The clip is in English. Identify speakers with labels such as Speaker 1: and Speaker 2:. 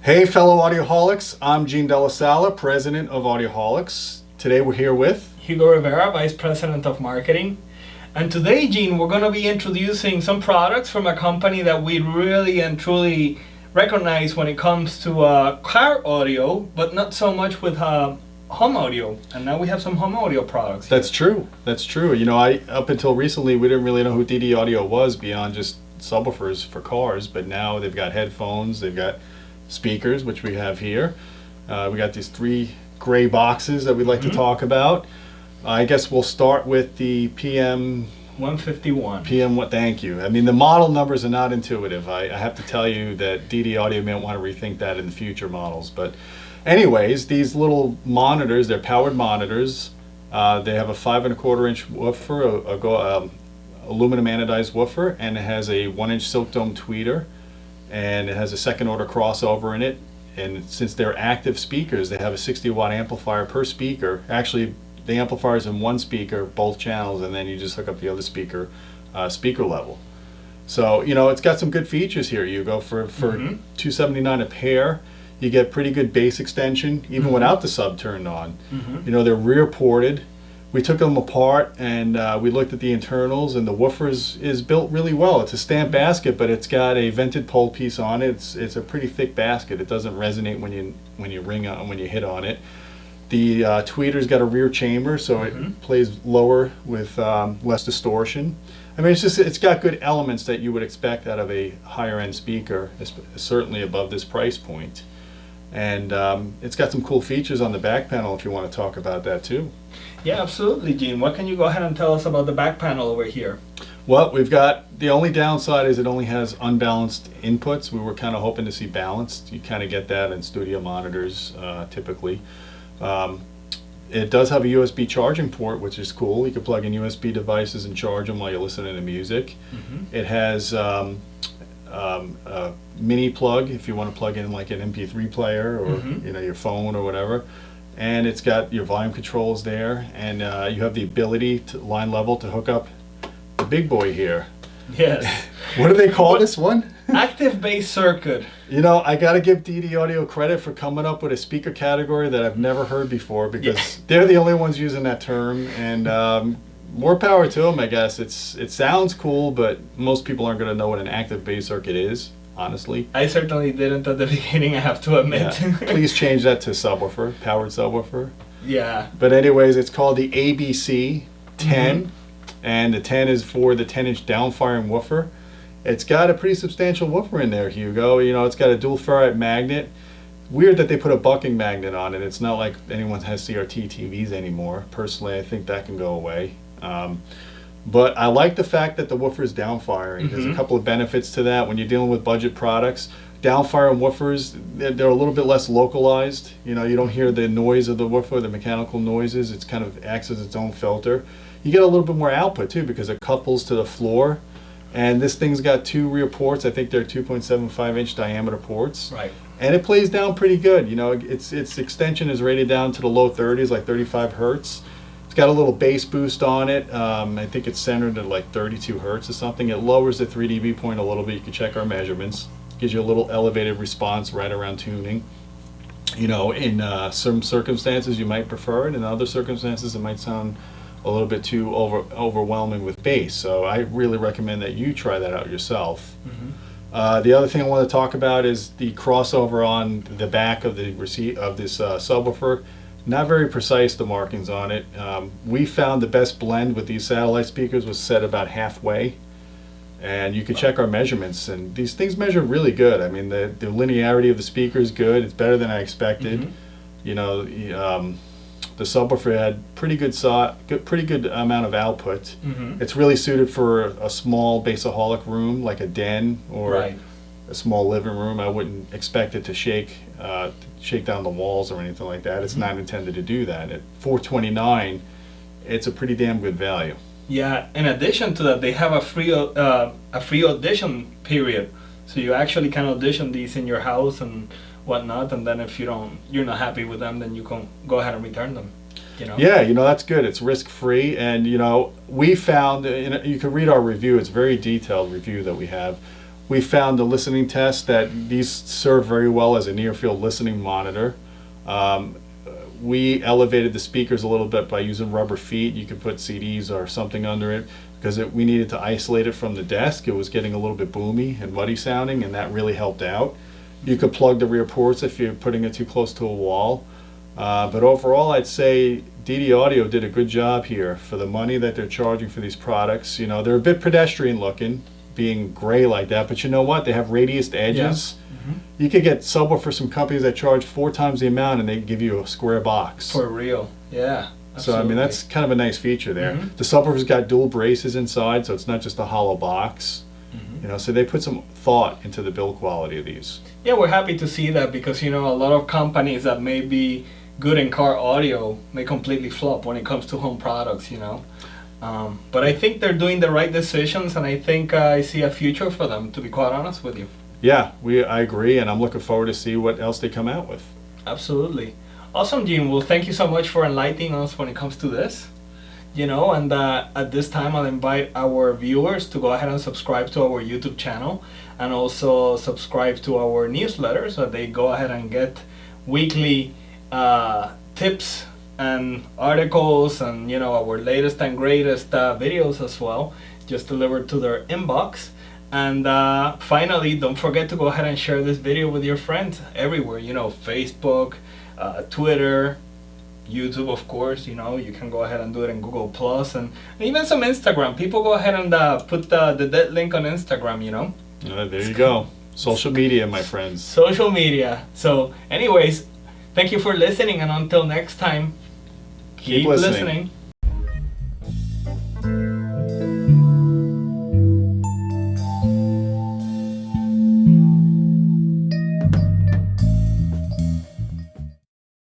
Speaker 1: Hey fellow Audioholics, I'm Gene Della Sala, president of Audioholics. Today we're here with
Speaker 2: Hugo Rivera, vice president of marketing. And today, Gene, we're going to be introducing some products from a company that we really and truly recognize when it comes to car audio, but not so much with home audio. And now we have some home audio products.
Speaker 1: That's true. That's true. You know, up until recently we didn't really know who DD Audio was beyond just subwoofers for cars, but now they've got headphones, they've got speakers, which we have here. We got these three gray boxes that we'd like to talk about. I guess we'll start with the
Speaker 2: PM151.
Speaker 1: Thank you. I mean, the model numbers are not intuitive. I have to tell you that DD Audio may want to rethink that in the future models. But anyways, these little monitors, they're powered monitors. They have a 5 1/4 inch woofer, aluminum anodized woofer, and it has a 1-inch silk dome tweeter, and it has a second order crossover in it. And since they're active speakers, they have a 60-watt amplifier per speaker. Actually, the amplifier is in one speaker, both channels, and then you just hook up the other speaker, speaker level. So, you know, it's got some good features here. You go for $279 a pair. You get pretty good bass extension, even without the sub turned on. You know, they're rear ported. We took them apart and we looked at the internals, and the woofer is built really well. It's a stamp basket, but it's got a vented pole piece on it. It's a pretty thick basket. It doesn't resonate when you ring on, when you hit on it. The tweeter's got a rear chamber, so it plays lower with less distortion. I mean, it's got good elements that you would expect out of a higher end speaker, certainly above this price point. And it's got some cool features on the back panel if you want to talk about that too.
Speaker 2: Yeah, absolutely, Gene. What can you go ahead and tell us about the back panel over here?
Speaker 1: Well, we've got, the only downside is it only has unbalanced inputs. We were kind of hoping to see balanced. You kind of get that in studio monitors typically. It does have a USB charging port, which is cool. You can plug in USB devices and charge them while you're listening to music. It has a mini plug if you want to plug in like an MP3 player or you know, your phone or whatever. And it's got your volume controls there, and you have the ability to line level to hook up the big boy here.
Speaker 2: Yes.
Speaker 1: What do they call this one?
Speaker 2: Active bass circuit.
Speaker 1: You know, I got to give DD Audio credit for coming up with a speaker category that I've never heard before, because they're the only ones using that term, and more power to them, I guess. It sounds cool, but most people aren't going to know what an active bass circuit is, honestly.
Speaker 2: I certainly didn't at the beginning, I have to admit.
Speaker 1: Yeah. Please change that to subwoofer, powered subwoofer.
Speaker 2: Yeah.
Speaker 1: But anyways, it's called the ABC10, and the 10 is for the 10-inch downfiring woofer. It's got a pretty substantial woofer in there, Hugo. You know, it's got a dual ferrite magnet. Weird that they put a bucking magnet on it. It's not like anyone has CRT TVs anymore. Personally, I think that can go away. But I like the fact that the woofer is downfiring. There's a couple of benefits to that. When you're dealing with budget products, downfiring woofers, they're a little bit less localized. You know, you don't hear the noise of the woofer, the mechanical noises. It's kind of acts as its own filter. You get a little bit more output too, because it couples to the floor. And this thing's got two rear ports. I think they're 2.75-inch diameter ports.
Speaker 2: Right.
Speaker 1: And it plays down pretty good. You know, its extension is rated down to the low 30s, like 35 hertz. It's got a little bass boost on it. I think it's centered at like 32 hertz or something. It lowers the 3 dB point a little bit. You can check our measurements. Gives you a little elevated response right around tuning. You know, in some circumstances you might prefer it. In other circumstances it might sound a little bit too overwhelming with bass. So I really recommend that you try that out yourself. The other thing I want to talk about is the crossover on the back of the receipt of this subwoofer. Not very precise, the markings on it. We found the best blend with these satellite speakers was set about halfway, and you can check our measurements, and these things measure really good. I mean, the linearity of the speaker is good. It's better than I expected. You know, the subwoofer had pretty good amount of output. It's really suited for a small bassaholic room, like a den or a small living room. I wouldn't expect it to shake down the walls or anything like that. It's not intended to do that. At $429, it's a pretty damn good value.
Speaker 2: Yeah. In addition to that, they have a free audition period, so you actually can audition these in your house and whatnot, and then if you're not happy with them, then you can go ahead and return them. You know?
Speaker 1: Yeah, you know, that's good. It's risk-free, and you know, we found, you can read our review. It's a very detailed review that we have. we found the listening test that these serve very well as a near-field listening monitor. We elevated the speakers a little bit by using rubber feet. You could put CDs or something under it because we needed to isolate it from the desk. It was getting a little bit boomy and muddy sounding, and that really helped out. You could plug the rear ports if you're putting it too close to a wall. But overall, I'd say DD Audio did a good job here for the money that they're charging for these products. You know, they're a bit pedestrian looking, being gray like that, but you know what? They have radiused edges. Yeah. You could get subwoofers from companies that charge 4 times the amount and they give you a square box.
Speaker 2: For real, yeah. Absolutely.
Speaker 1: So I mean, that's kind of a nice feature there. The subwoofer's got dual braces inside, so it's not just a hollow box. You know, so they put some thought into the build quality of these.
Speaker 2: Yeah, we're happy to see that because, you know, a lot of companies that may be good in car audio may completely flop when it comes to home products, you know. But I think they're doing the right decisions, and I think I see a future for them, to be quite honest with you.
Speaker 1: Yeah, I agree, and I'm looking forward to see what else they come out with.
Speaker 2: Absolutely. Awesome, Gene. Well, thank you so much for enlightening us when it comes to this. You know, and at this time I'll invite our viewers to go ahead and subscribe to our YouTube channel and also subscribe to our newsletter so they go ahead and get weekly tips and articles and, you know, our latest and greatest videos as well, just delivered to their inbox. And finally, don't forget to go ahead and share this video with your friends everywhere, you know, Facebook, Twitter, YouTube, of course. You know, you can go ahead and do it in Google Plus and even some Instagram. People go ahead and put the dead link on Instagram, you know.
Speaker 1: There you go. Social media, my friends.
Speaker 2: Social media. So anyways, thank you for listening, and until next time, keep listening.